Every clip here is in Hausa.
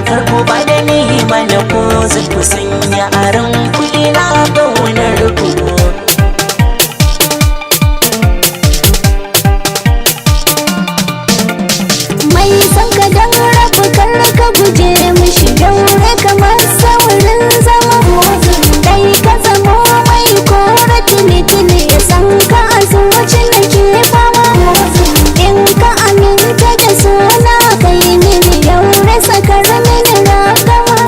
Karku ba da ni mana ko ku sanya aron kuɗi na gaunar ku. Mai san ka dan rabu kar ka guje mishi daure kamar saurin zama kai ka zamo mai kora tili ya san ka a zuwacin da ke fama in ka aminta da suna kai mini daure sakar mini ragama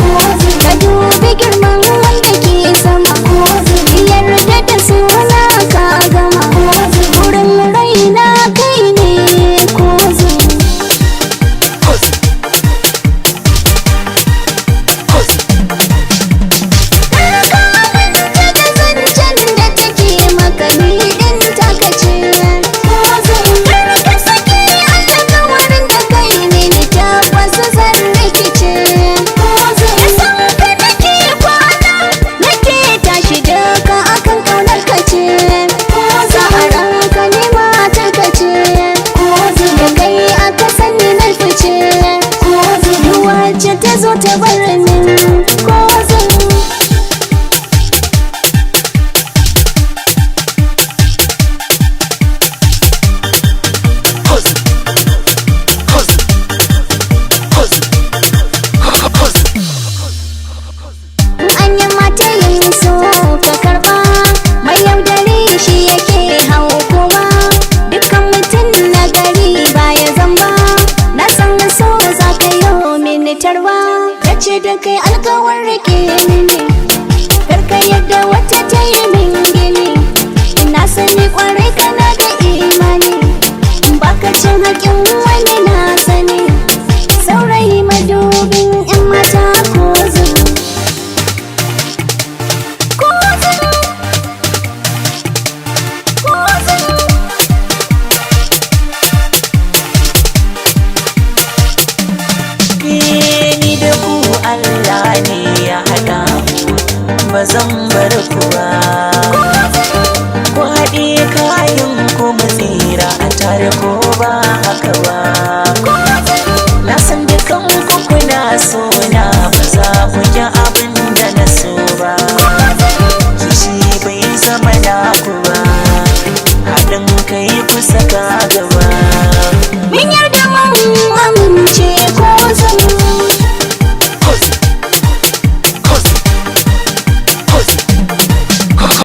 ka dubi girman wanda ke sama yarda da suna ka gama wurin raina kai ne kozo. Ta bar min kozin anya mata yin so ka karba mai yaudari shi yake hau kuma dukkan mutum na gari baya zamba na san so za ka yi mini tarwa ce da kai alkawar rike mini karka yadda wata ta yi min gini ina sani kwarai kana da imani baka cin haƙin wani na sani saurayi madubin yan mata kozin Allah ne ya haɗa ba zan bar ku ba ku haɗe kayan ku mu tsira a tare ko ba haka ba na san dukan ku kuna so na ba za ku ji abin da na so ba kishi bai zama naku ba haɗin kai ku saka gaba